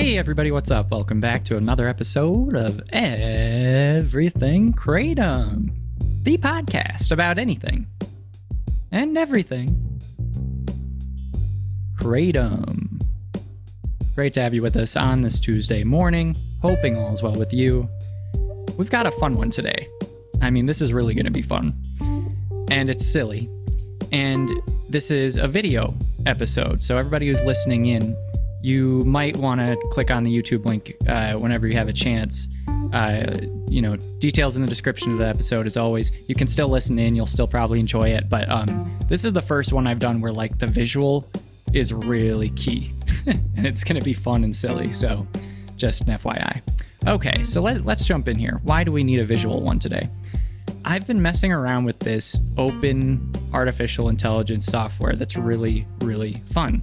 Hey everybody, what's up? Welcome back to another episode of Everything Kratom, the podcast about anything and everything Kratom. Great to have you with us on this Tuesday morning. Hoping all's well with you. We've got a fun one today. I mean, this is really going to be fun. And it's silly. And this is a video episode. So everybody who's listening in, you might want to click on the YouTube link whenever you have a chance. Details in the description of the episode as always. You can still listen in. You'll still probably enjoy it. But this is the first one I've done where like the visual is really key. And it's going to be fun and silly. So just an FYI. Okay, so let's jump in here. Why do we need a visual one today? I've been messing around with this open artificial intelligence software that's really, really fun.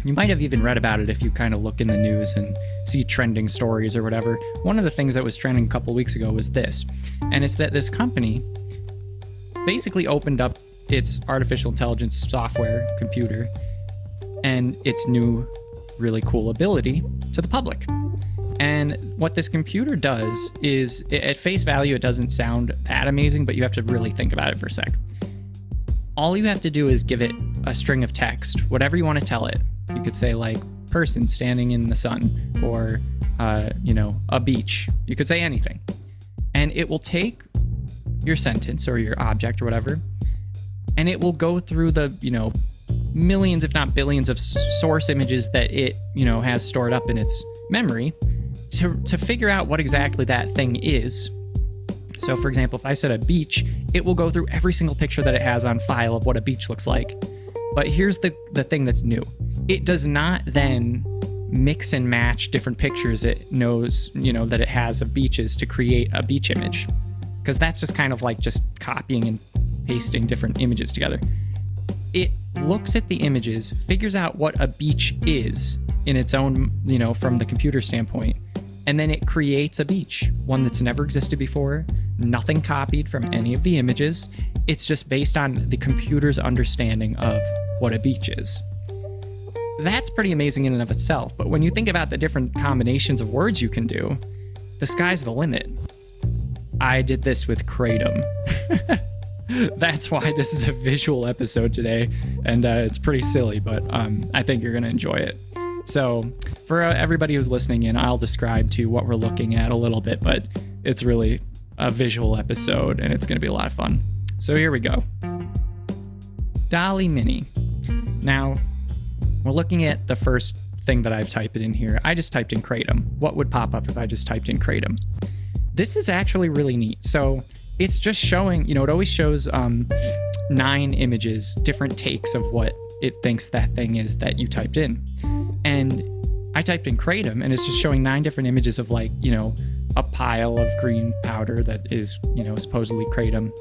You might have even read about it if you kind of look in the news and see trending stories or whatever. One of the things that was trending a couple weeks ago was this. And it's that this company basically opened up its artificial intelligence software computer and its new really cool ability to the public. And what this computer does is, at face value, it doesn't sound that amazing, but you have to really think about it for a sec. All you have to do is give it a string of text, whatever you want to tell it. You could say like person standing in the sun or, a beach. You could say anything. And it will take your sentence or your object or whatever, and it will go through the, millions, if not billions of source images that it, has stored up in its memory to figure out what exactly that thing is. So for example, if I said a beach, it will go through every single picture that it has on file of what a beach looks like. But here's the thing that's new. It does not then mix and match different pictures it knows, that it has of beaches to create a beach image. Because that's just kind of like just copying and pasting different images together. It looks at the images, figures out what a beach is in its own, from the computer standpoint, and then it creates a beach, one that's never existed before, nothing copied from any of the images. It's just based on the computer's understanding of what a beach is. That's pretty amazing in and of itself, but when you think about the different combinations of words you can do, the sky's the limit. I did this with Kratom. That's why this is a visual episode today, and it's pretty silly, but I think you're going to enjoy it. So for everybody who's listening in, I'll describe to you what we're looking at a little bit, but it's really a visual episode, and it's going to be a lot of fun. So here we go. Dolly Mini. Now, we're looking at the first thing that I've typed in here. I just typed in Kratom. What would pop up if I just typed in Kratom? This is actually really neat. So it's just showing, it always shows 9 images, different takes of what it thinks that thing is that you typed in. And I typed in Kratom, and it's just showing 9 different images of like, a pile of green powder that is, supposedly Kratom,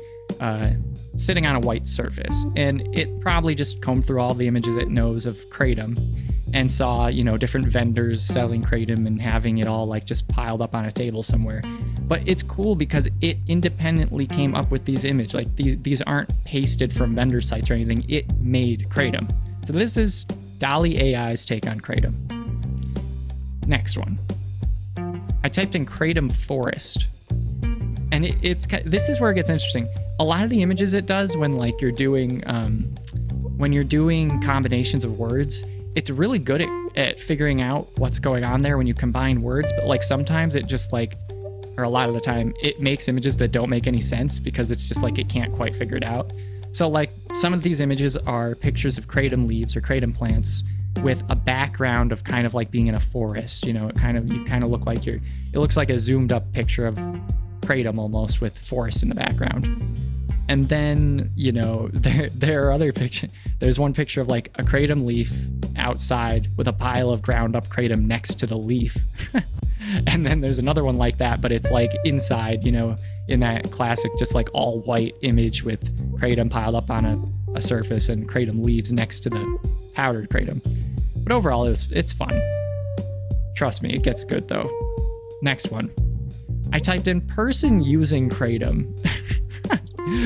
sitting on a white surface. And it probably just combed through all the images it knows of Kratom and saw, different vendors selling Kratom and having it all like just piled up on a table somewhere. But it's cool because it independently came up with these images. Like these aren't pasted from vendor sites or anything. It made Kratom. So this is Dolly AI's take on Kratom. Next one. I typed in Kratom forest. And this is where it gets interesting. A lot of the images it does when like you're doing combinations of words, it's really good at figuring out what's going on there when you combine words. But like sometimes it just like, or a lot of the time, it makes images that don't make any sense because it's just like it can't quite figure it out. So like some of these images are pictures of Kratom leaves or Kratom plants with a background of kind of like being in a forest. You kind of look like it looks like a zoomed up picture of Kratom almost with forest in the background. And then, there are other pictures. There's one picture of like a Kratom leaf outside with a pile of ground up Kratom next to the leaf. And then there's another one like that, but it's like inside, in that classic, just like all white image with Kratom piled up on a surface and Kratom leaves next to the powdered Kratom. But overall, it's fun. Trust me, it gets good though. Next one. I typed in person using Kratom.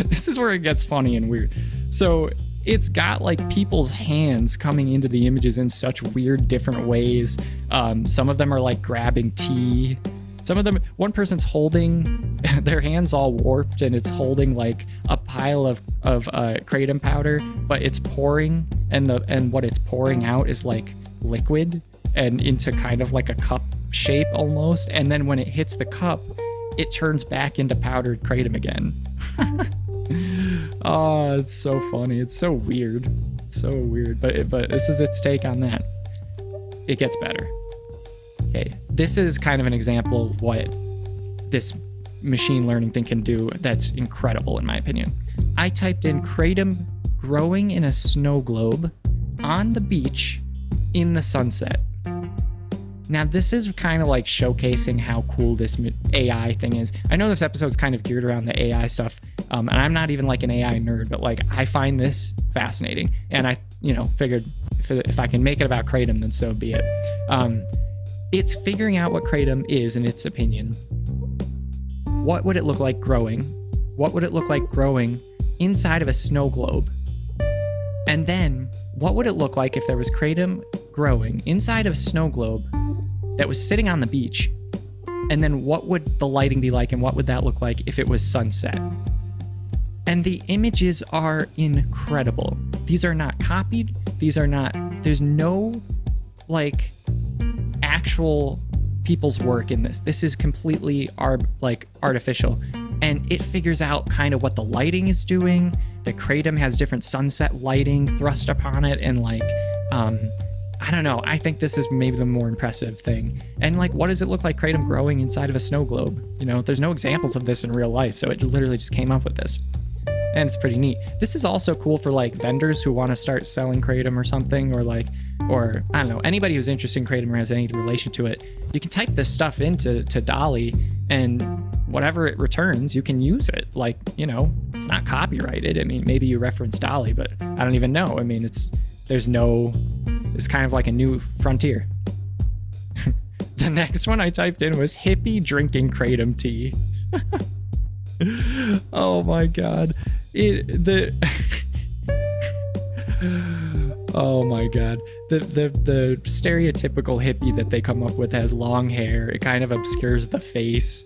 This is where it gets funny and weird. So it's got like people's hands coming into the images in such weird different ways. Some of them are like grabbing tea. Some of them, one person's holding their hands all warped, and it's holding like a pile of kratom powder, but it's pouring, and what it's pouring out is like liquid and into kind of like a cup shape almost. And then when it hits the cup, it turns back into powdered kratom again. Oh, it's so funny. It's so weird. So weird. But this is its take on that. It gets better. Okay, this is kind of an example of what this machine learning thing can do that's incredible in my opinion. I typed in kratom growing in a snow globe on the beach in the sunset. Now, this is kind of like showcasing how cool this AI thing is. I know this episode's kind of geared around the AI stuff, and I'm not even like an AI nerd, but like I find this fascinating. And I, figured if I can make it about kratom, then so be it. It's figuring out what kratom is in its opinion. What would it look like growing? What would it look like growing inside of a snow globe? And then, what would it look like if there was kratom growing inside of a snow globe that was sitting on the beach? And then what would the lighting be like, and what would that look like if it was sunset? And the images are incredible. These are not copied. There's no like actual people's work in this. This is completely artificial. And it figures out kind of what the lighting is doing. The kratom has different sunset lighting thrust upon it, and like I don't know. I think this is maybe the more impressive thing. And like, what does it look like kratom growing inside of a snow globe? There's no examples of this in real life, so it literally just came up with this. And it's pretty neat. This is also cool for like vendors who want to start selling kratom or something, or I don't know, anybody who's interested in kratom or has any relation to it. You can type this stuff into DALL-E, and whatever it returns, you can use it. Like, it's not copyrighted. I mean, maybe you reference DALL-E, but I don't even know. I mean, it's kind of like a new frontier. The next one I typed in was hippie drinking kratom tea. Oh my god. Oh my god. The stereotypical hippie that they come up with has long hair. It kind of obscures the face.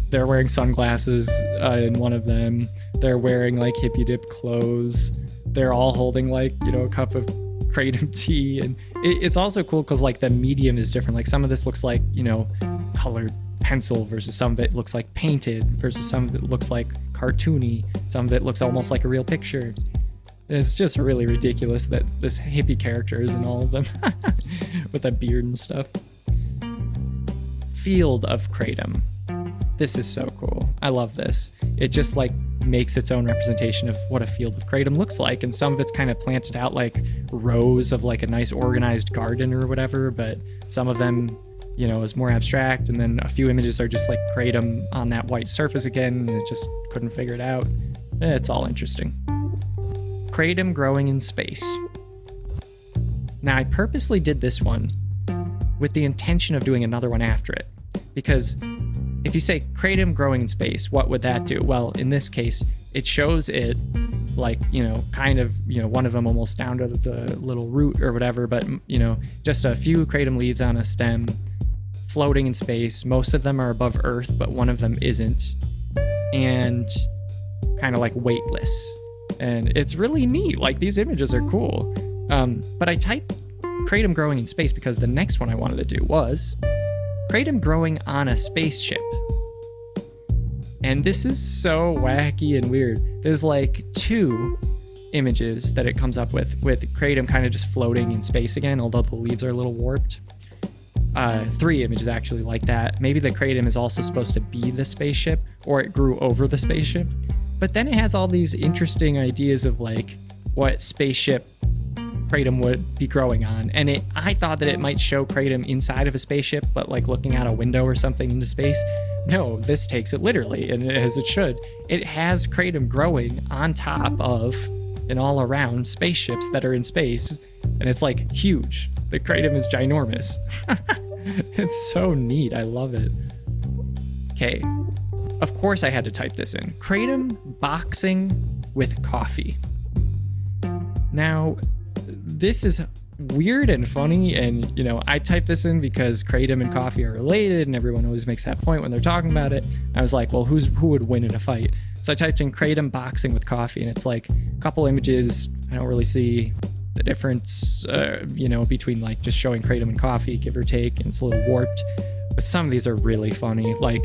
They're wearing sunglasses in one of them. They're wearing like hippie dip clothes. They're all holding like, a cup of kratom tea. And it's also cool because like the medium is different. Like some of this looks like, colored pencil versus some of it looks like painted versus some of it looks like cartoony. Some of it looks almost like a real picture. It's just really ridiculous that this hippie character is in all of them with a beard and stuff. Field of kratom. This is so cool. I love this. It just like makes its own representation of what a field of kratom looks like, and some of it's kind of planted out like rows of like a nice organized garden or whatever, but some of them, is more abstract, and then a few images are just like kratom on that white surface again, and it just couldn't figure it out. It's all interesting. Kratom growing in space. Now, I purposely did this one with the intention of doing another one after it, because if you say kratom growing in space, what would that do? Well, in this case, it shows it like, kind of, one of them almost down to the little root or whatever, but, just a few kratom leaves on a stem floating in space. Most of them are above Earth, but one of them isn't. And kind of like weightless. And it's really neat. Like, these images are cool. But I typed kratom growing in space because the next one I wanted to do was kratom growing on a spaceship. And this is so wacky and weird. There's like 2 images that it comes up with kratom kind of just floating in space again, although the leaves are a little warped. 3 images actually like that. Maybe the kratom is also supposed to be the spaceship, or it grew over the spaceship. But then it has all these interesting ideas of like what spaceship kratom would be growing on. And I thought that it might show kratom inside of a spaceship, but like looking out a window or something into space. No, this takes it literally, and as it should. It has kratom growing on top of and all around spaceships that are in space, and it's like huge. The kratom is ginormous. It's so neat. I love it. Okay. Of course I had to type this in. Kratom boxing with coffee. Now, this is weird and funny, and I typed this in because Kratom and coffee are related, and everyone always makes that point when they're talking about it. I was like, well, who would win in a fight? So I typed in Kratom boxing with coffee, and it's like a couple images. I don't really see the difference, between like just showing Kratom and coffee, give or take, and it's a little warped. But some of these are really funny. Like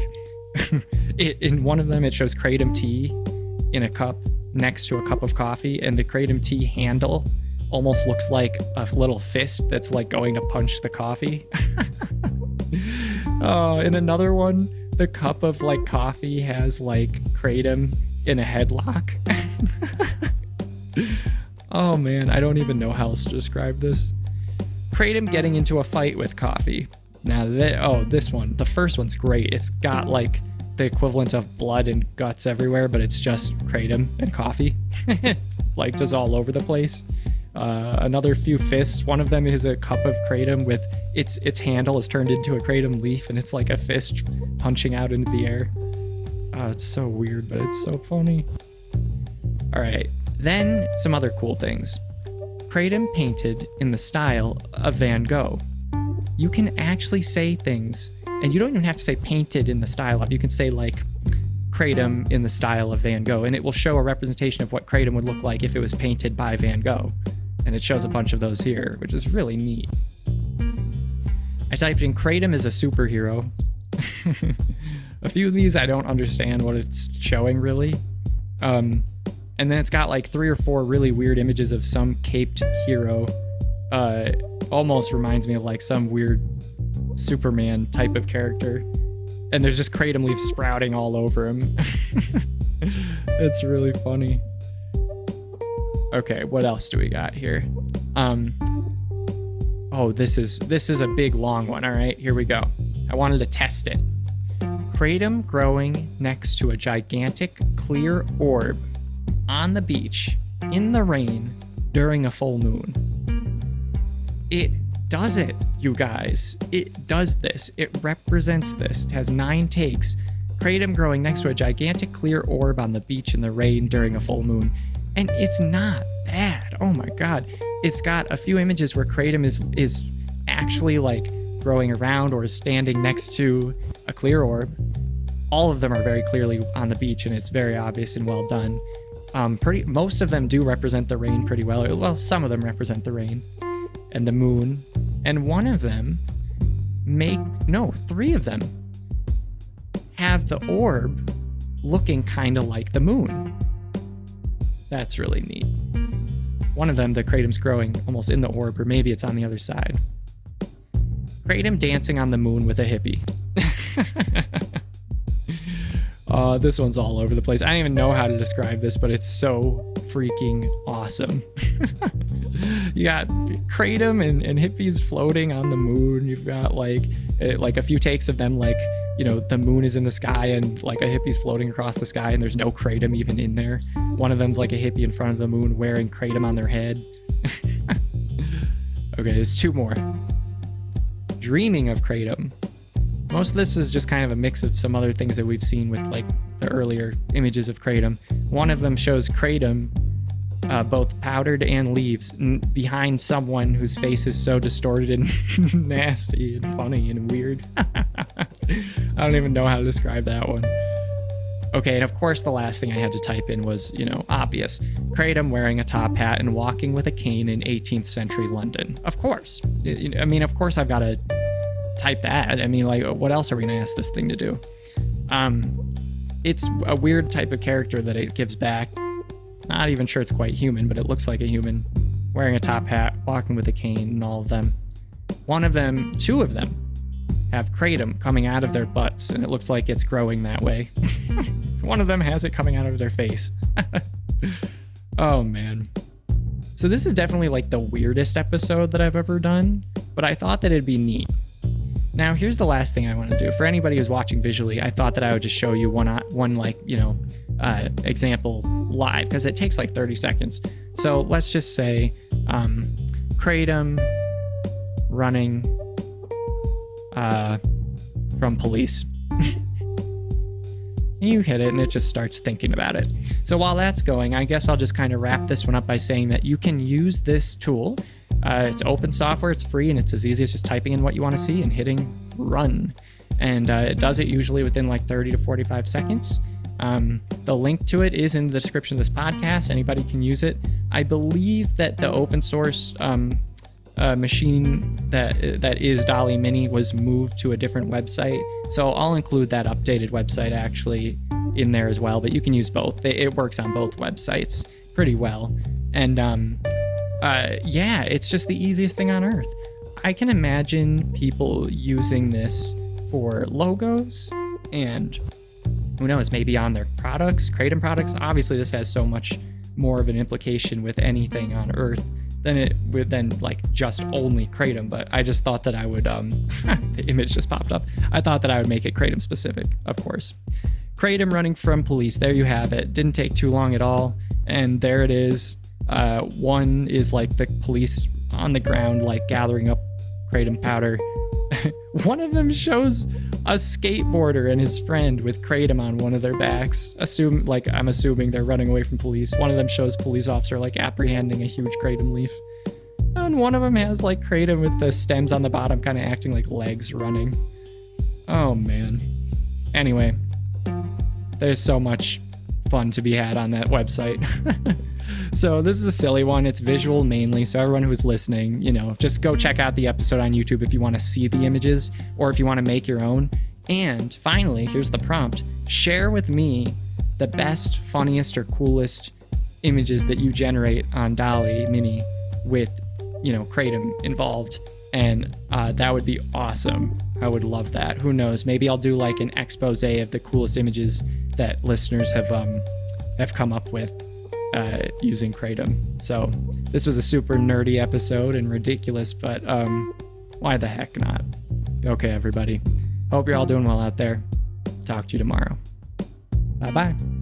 in one of them, it shows Kratom tea in a cup next to a cup of coffee, and the Kratom tea handle almost looks like a little fist that's like going to punch the coffee. In another one, the cup of like coffee has like Kratom in a headlock. Oh man, I don't even know how else to describe this. Kratom getting into a fight with coffee. Now, this one, the first one's great. It's got like the equivalent of blood and guts everywhere, but it's just Kratom and coffee, like just all over the place. Another few fists. One of them is a cup of Kratom with its handle is turned into a Kratom leaf, and it's like a fist punching out into the air. It's so weird, but it's so funny. All right, then some other cool things. Kratom painted in the style of Van Gogh. You can actually say things, and you don't even have to say painted in the style of. You can say like Kratom in the style of Van Gogh, and it will show a representation of what Kratom would look like if it was painted by Van Gogh. And it shows a bunch of those here, which is really neat. I typed in Kratom as a superhero. A few of these I don't understand what it's showing really. And then it's got like 3 or 4 really weird images of some caped hero. Almost reminds me of like some weird Superman type of character. And there's just Kratom leaves sprouting all over him. It's really funny. Okay, what else do we got here? This is a big long one. All right, here we go. I wanted to test it. Kratom growing next to a gigantic clear orb on the beach in the rain during a full moon. It does it, you guys. It does this. It represents this. It has 9 takes. Kratom growing next to a gigantic clear orb on the beach in the rain during a full moon. And it's not bad. Oh my god. It's got a few images where Kratom is actually like growing around or is standing next to a clear orb. All of them are very clearly on the beach, and it's very obvious and well done. Most of them do represent the rain pretty well. Well, some of them represent the rain and the moon. And one of them 3 of them have the orb looking kind of like the moon. That's really neat. One of them, the Kratom's growing almost in the orb, or maybe it's on the other side. Kratom dancing on the moon with a hippie. This one's all over the place. I don't even know how to describe this, but it's so freaking awesome. You got Kratom and hippies floating on the moon. You've got like a few takes of them like, the moon is in the sky and like a hippie's floating across the sky and there's no Kratom even in there. One of them's like a hippie in front of the moon wearing Kratom on their head. Okay, there's 2 more. Dreaming of Kratom. Most of this is just kind of a mix of some other things that we've seen with like the earlier images of Kratom. One of them shows Kratom, both powdered and leaves, behind someone whose face is so distorted and nasty and funny and weird. I don't even know how to describe that one. Okay, and of course the last thing I had to type in was, obvious. Kratom wearing a top hat and walking with a cane in 18th century London. Of course. Of course I've got to type that. What else are we going to ask this thing to do? It's a weird type of character that it gives back. Not even sure it's quite human, but it looks like a human. Wearing a top hat, walking with a cane, and all of them. 2 of them, have Kratom coming out of their butts, and it looks like it's growing that way. One of them has it coming out of their face. Oh, man. So this is definitely like the weirdest episode that I've ever done, but I thought that it'd be neat. Now, here's the last thing I want to do. For anybody who's watching visually, I thought that I would just show you one example live, because it takes like 30 seconds. So let's just say Kratom running from police. and you hit it and it just starts thinking about it. So while that's going, I guess I'll just kind of wrap this one up by saying that you can use this tool. It's open software, it's free, and it's as easy as just typing in what you want to see and hitting run. And it does it usually within like 30 to 45 seconds. The link to it is in the description of this podcast. Anybody can use it. I believe that the open source machine that is DALL-E Mini was moved to a different website. So I'll include that updated website actually in there as well, but you can use both. It works on both websites pretty well. And yeah, it's just the easiest thing on earth. I can imagine people using this for logos and who knows, maybe on their products, Kratom products. Obviously, this has so much more of an implication with anything on Earth than like just only Kratom. But I just thought that I would, the image just popped up. I thought that I would make it Kratom specific, of course. Kratom running from police. There you have it. Didn't take too long at all. And there it is. One is like the police on the ground, like gathering up Kratom powder. One of them shows a skateboarder and his friend with Kratom on one of their backs. I'm assuming they're running away from police. One of them shows police officer like apprehending a huge Kratom leaf. And one of them has like Kratom with the stems on the bottom kind of acting like legs running. Oh man. Anyway, there's so much fun to be had on that website. So this is a silly one. It's visual mainly. So everyone who's listening, just go check out the episode on YouTube if you want to see the images or if you want to make your own. And finally, here's the prompt. Share with me the best, funniest, or coolest images that you generate on DALL-E Mini with, Kratom involved. And that would be awesome. I would love that. Who knows? Maybe I'll do like an expose of the coolest images that listeners have come up with using Kratom. So this was a super nerdy episode and ridiculous, but why the heck not? Okay, everybody. Hope you're all doing well out there. Talk to you tomorrow. Bye-bye.